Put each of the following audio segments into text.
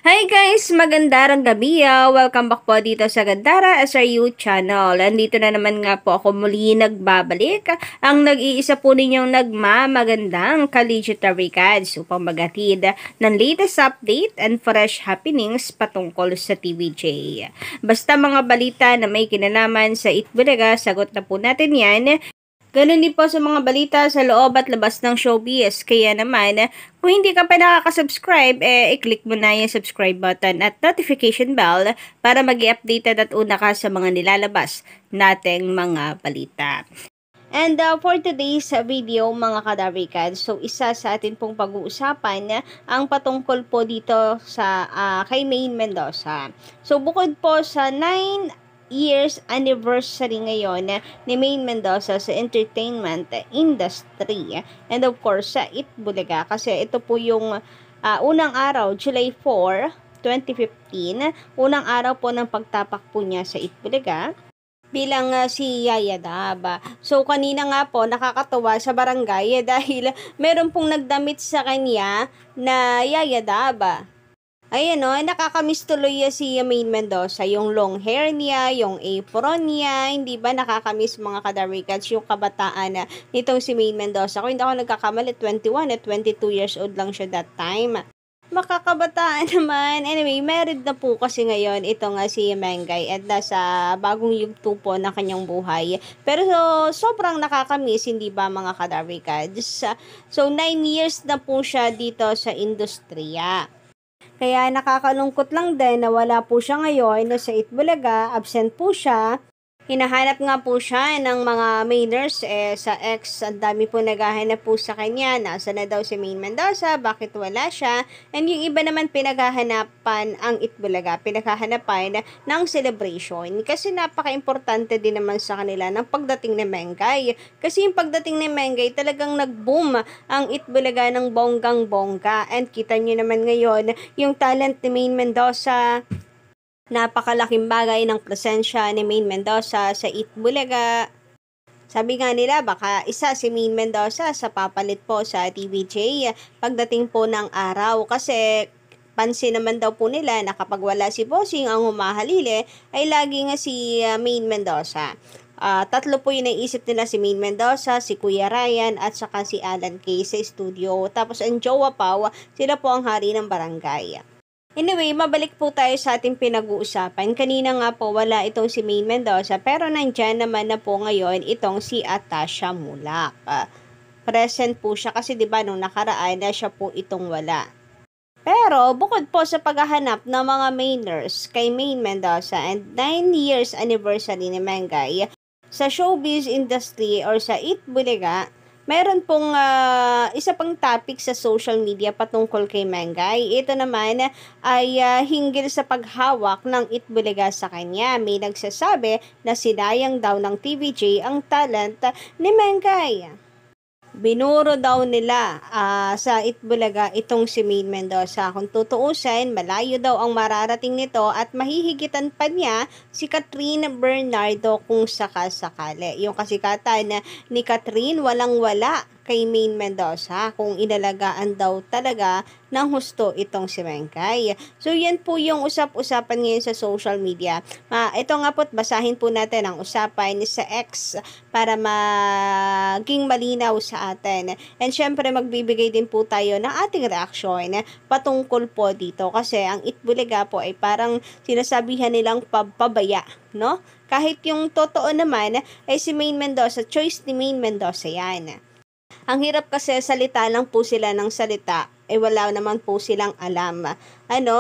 Hi guys! Magandang gabi. Welcome back po dito sa Gandara SRU channel. Andito na naman nga po ako muli nagbabalik. Ang nag-iisa po ninyong nagmamagandang Kaligitary Cads upang maghatid ng latest update and fresh happenings patungkol sa TVJ. Basta mga balita na may kinalaman sa Itbulaga, sagot na po natin yan. Ganun din po sa mga balita sa loob at labas ng showbiz. Kaya naman, kung hindi ka pa nakaka-subscribe, i-click mo na yung subscribe button at notification bell para mag-i-updated at una ka sa mga nilalabas nating mga balita. And for today's video mga kadabrikad, so isa sa atin pong pag-uusapan ang patungkol po dito sa kay Maine Mendoza. So bukod po sa 9 years anniversary ngayon ni Maine Mendoza sa entertainment industry and of course sa Itbulaga, kasi ito po yung unang araw, July 4, 2015, unang araw po ng pagtapak po niya sa Itbulaga bilang si Yaya Dab. So kanina nga po nakakatuwa sa barangay dahil meron pong nagdamit sa kanya na Yaya Dab. Ayan o, nakakamiss tuloy si Maine Mendoza, yung long hair niya, yung apron niya, hindi ba nakakamiss mga kadarikats yung kabataan nitong si Maine Mendoza. Kung hindi ako nagkakamali, 21 at 22 years old lang siya that time. Makakabataan naman. Anyway, married na po kasi ngayon ito nga si Mengay at nasa bagong yugto po ng kanyang buhay. Pero sobrang nakakamiss, hindi ba mga kadarikats? So 9 years na po siya dito sa industriya. Kaya nakakalungkot lang din na wala po siya ngayon sa Itbulaga, absent po siya. Hinahanap nga po siya ng mga Mainers sa ex. Ang dami po naghahanap po sa kanya. Nasa na daw si Maine Mendoza? Bakit wala siya? And yung iba naman pinaghahanapan ang Itbulaga. Pinaghahanapan ng celebration. Kasi napaka-importante din naman sa kanila ng pagdating ni Mengay. Kasi yung pagdating ni Mengay talagang nag-boom ang Itbulaga ng bonggang-bongga. And kita nyo naman ngayon yung talent ni Maine Mendoza. Napakalaking bagay ng presensya ni Maine Mendoza sa Itbulaga. Sabi nga nila, baka isa si Maine Mendoza sa papalit po sa TVJ pagdating po ng araw. Kasi pansin naman daw po nila na kapag wala si Bossing ang humahalili, ay lagi nga si Maine Mendoza. Tatlo po yung naisip nila, si Maine Mendoza, si Kuya Ryan, at saka si Alan Kay sa studio. Tapos ang jowa Pau, sila po ang hari ng barangay. Anyway, mabalik po tayo sa ating pinag-uusapan. Kanina nga po wala itong si Maine Mendoza, pero nandyan naman na po ngayon itong si Atasha Mulak. Present po siya kasi 'di ba nung nakaraan na siya po itong wala. Pero bukod po sa paghahanap ng mga Mainers kay Maine Mendoza and 9 years anniversary ni Mengay sa showbiz industry or sa Itbulaga, meron pong isa pang topic sa social media patungkol kay Mengay. Ito naman ay hinggil sa paghawak ng Itbulaga sa kanya. May nagsasabi na sinayang daw ng TVJ ang talent ni Mengay. Binuro daw nila sa Itbulaga itong si Maine Mendoza. Kung tutuusin, malayo daw ang mararating nito at mahihigitan pa niya si Catherine Bernardo kung sakasakali. Yung kasikatan ni Catherine walang-wala kay Maine Mendoza kung inalagaan daw talaga ng husto itong si Mengay. So yan po yung usap-usapan ngayon sa social media. Ito nga po't basahin po natin ang usapan sa X para maging malinaw sa atin. And syempre magbibigay din po tayo ng ating reaksyon patungkol po dito kasi ang Itbulaga po ay parang sinasabihan nilang pabaya, no? Kahit yung totoo naman ay si Maine Mendoza, choice ni Maine Mendoza yan. Ang hirap kasi salita lang po sila ng salita, wala naman po silang alam. Ano?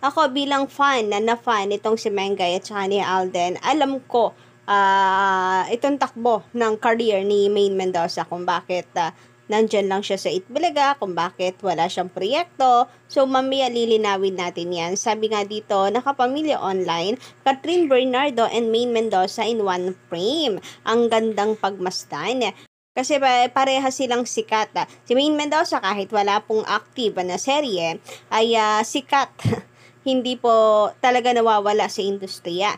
Ako bilang fan na fan itong si Mengay at saka ni Alden, alam ko itong takbo ng career ni Maine Mendoza kung bakit nandyan lang siya sa Itbulaga, kung bakit wala siyang proyekto. So, mamaya lilinawin natin yan. Sabi nga dito, nakapamilya online, Catherine Bernardo and Maine Mendoza in one frame. Ang gandang pagmasdan. Kasi pareha silang sikat. Si Maine Mendoza kahit wala pong active na serye ay sikat. Hindi po talaga nawawala sa industriya.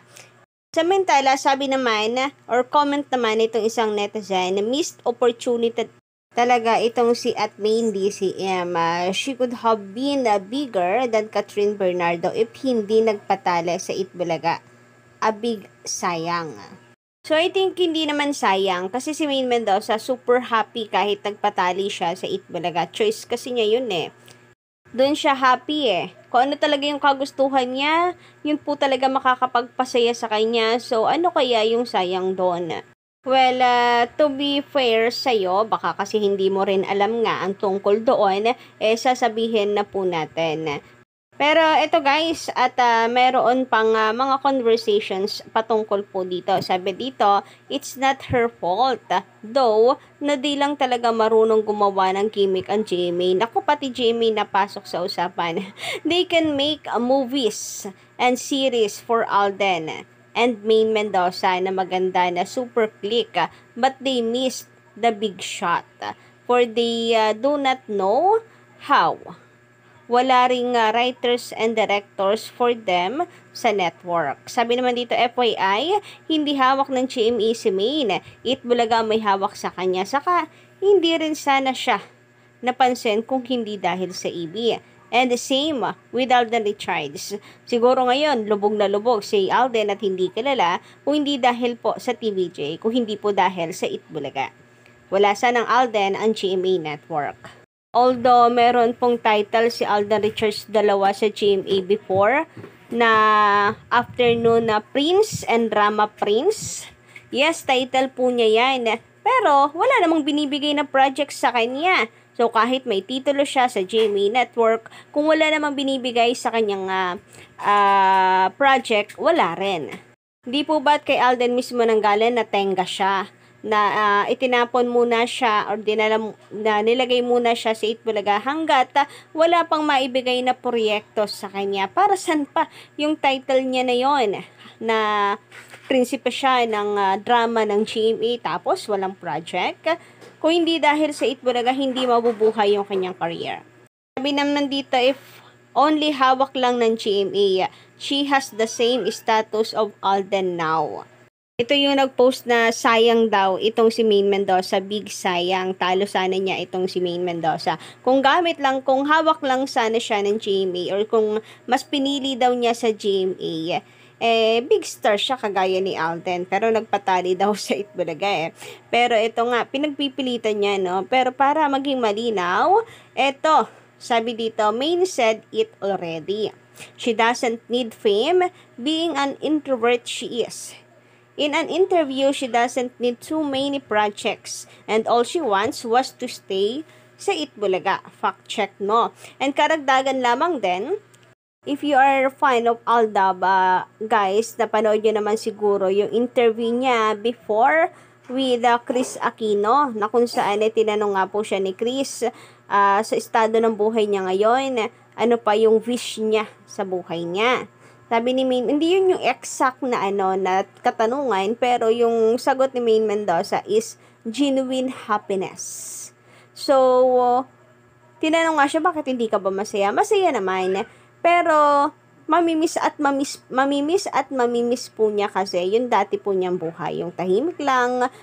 Samantala, sabi naman or comment naman itong isang netizen, missed opportunity Talaga itong si at main DCM, she could have been bigger than Catherine Bernardo if hindi nagpatala sa Itbulaga. A big sayang. So I think hindi naman sayang kasi si Maine Mendoza super happy kahit nagpatali siya sa Itbulaga. Choice kasi niya yun eh. Doon siya happy eh. Kung ano talaga yung kagustuhan niya, yun po talaga makakapagpasaya sa kanya. So ano kaya yung sayang doon? Well, to be fair sa'yo, baka kasi hindi mo rin alam nga ang tungkol doon, sasabihin na po natin. Pero ito guys, at meron pang mga conversations patungkol po dito. Sabi dito, it's not her fault. Though, na di lang talaga marunong gumawa ng gimmick ang GMA. Naku, pati GMA napasok sa usapan. They can make movies and series for Alden and Maine Mendoza na maganda na super click, but they missed the big shot. For they do not know how. Wala ring writers and directors for them sa network. Sabi naman dito, FYI, hindi hawak ng GMA si Maine. Itbulaga may hawak sa kanya. Saka, hindi rin sana siya napansin kung hindi dahil sa EB. And the same with Alden Richards. Siguro ngayon, lubog na lubog si Alden at hindi kilala kung hindi dahil po sa TVJ, kung hindi po dahil sa Itbulaga. Wala sanang Alden ang GMA Network. Although meron pong title si Alden Richards dalawa sa GMA before na Afternoon na Prince and Drama Prince. Yes, title po niya yan. Pero wala namang binibigay na project sa kanya. So kahit may titulo siya sa GMA Network, kung wala namang binibigay sa kanyang project, wala rin. Hindi po ba't kay Alden mismo nanggaling na tenga siya? Na itinapon muna siya or nilagay muna siya sa Itbulaga hanggat wala pang maibigay na proyekto sa kanya. Para saan pa yung title niya na yon na prinsipe siya ng drama ng GMA tapos walang project? Kung hindi dahil sa Itbulaga, hindi mabubuhay yung kanyang career. Sabi naman dito, if only hawak lang ng GMA, she has the same status of Alden now. Ito yung nag-post na sayang daw itong si Maine Mendoza, big sayang, talo sana niya itong si Maine Mendoza. Kung hawak lang sana siya ng GMA or kung mas pinili daw niya sa GMA, big star siya kagaya ni Alden, pero nagpatali daw sa Itbulaga Pero ito nga, pinagpipilitan niya, no? Pero para maging malinaw, ito, sabi dito, Maine said it already. She doesn't need fame, being an introvert she is. In an interview, she doesn't need too many projects and all she wants was to stay sa Itbulaga. Fact check mo. And karagdagan lamang din, if you are fan of Aldab, guys, napanood nyo naman siguro yung interview niya before with Chris Aquino, na kung saan tinanong nga po siya ni Chris sa estado ng buhay niya ngayon, ano pa yung wish niya sa buhay niya. Sabi ni Maine, hindi yun yung exact na na katanungan, pero yung sagot ni Maine Mendoza is genuine happiness. So, tinanong nga siya, bakit hindi ka ba masaya? Masaya naman. Pero, mamimiss po niya kasi yung dati po niyang buhay. Yung tahimik lang,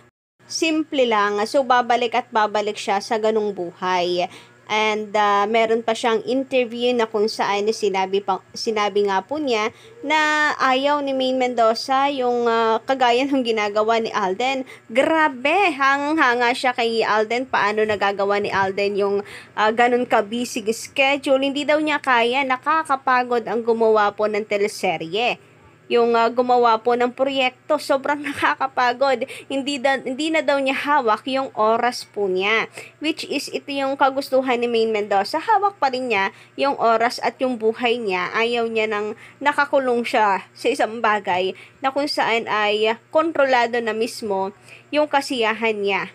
simple lang. So, babalik at babalik siya sa ganung buhay. And meron pa siyang interview na kung saan sinabi nga po niya na ayaw ni Maine Mendoza yung kagaya ng ginagawa ni Alden. Grabe, hanga siya kay Alden. Paano nagagawa ni Alden yung ganun ka-busy schedule? Hindi daw niya kaya, nakakapagod ang gumawa po ng teleserye. Yung gumawa po ng proyekto, sobrang nakakapagod. Hindi na daw niya hawak yung oras po niya. Which is, ito yung kagustuhan ni Maine Mendoza. Hawak pa rin niya yung oras at yung buhay niya. Ayaw niya nang nakakulong siya sa isang bagay na kung saan ay kontrolado na mismo yung kasiyahan niya.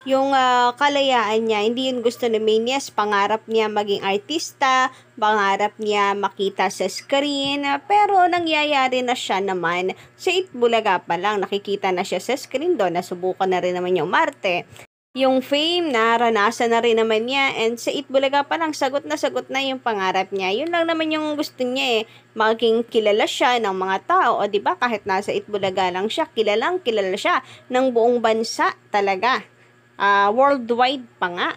Yung kalayaan niya, hindi yun gusto ni Maine. Yes, pangarap niya maging artista, pangarap niya makita sa screen, pero nangyayari na siya naman. Sa Itbulaga pa lang, nakikita na siya sa screen doon, nasubukan na rin naman yung Marte. Yung fame, naranasan na rin naman niya, and sa Itbulaga pa lang, sagot na yung pangarap niya. Yun lang naman yung gusto niya maging kilala siya ng mga tao, o diba, kahit nasa Itbulaga lang siya, kilala siya ng buong bansa talaga. worldwide pa nga.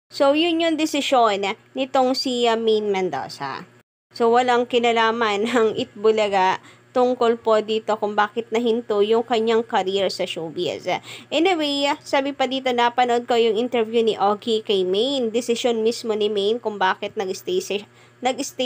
So, yun yung desisyon nitong si Maine Mendoza. So, walang kinalaman ng Itbulaga tungkol po dito kung bakit nahinto yung kanyang career sa showbiz. Anyway, sabi pa dito, napanood ko yung interview ni Ogie kay Maine. Desisyon mismo ni Maine kung bakit nag-stay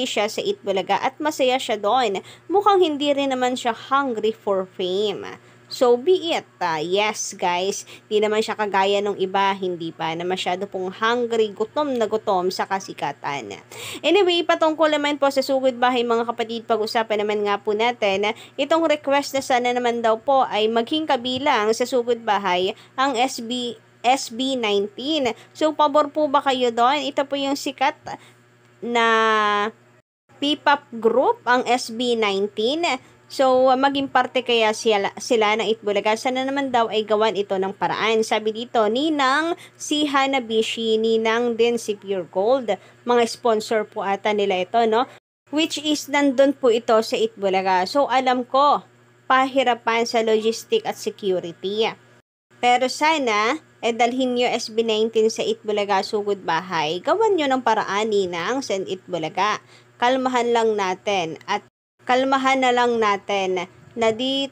siya sa Itbulaga at masaya siya doon. Mukhang hindi rin naman siya hungry for fame. So, be it. Yes, guys, di naman siya kagaya nung iba, hindi pa na masyado pong hungry, gutom na gutom sa kasikatan. Anyway, patungkol naman po sa sugod bahay mga kapatid, pag-usapan naman nga po natin, itong request na sana naman daw po ay maging kabilang sa sugod bahay ang SB19. So, pabor po ba kayo doon? Ito po yung sikat na P-pop group, ang SB19. So, maging parte kaya sila ng Itbulaga. Sana naman daw ay gawan ito ng paraan. Sabi dito, ninang si Hanabishi, ninang din si Pure Gold. Mga sponsor po ata nila ito, no? Which is, nandun po ito sa Itbulaga. So, alam ko, pahirapan sa logistic at security. Pero sana, dalhin nyo SB19 sa Itbulaga sugod bahay. Gawan nyo ng paraan, ninang sa Itbulaga. Kalmahan na lang natin na di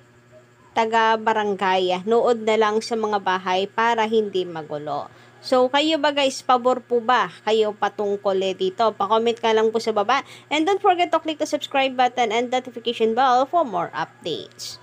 taga barangay, nood na lang sa mga bahay para hindi magulo. So, kayo ba guys, pabor po ba kayo patungkol dito? Pa-comment ka lang po sa baba. And don't forget to click the subscribe button and notification bell for more updates.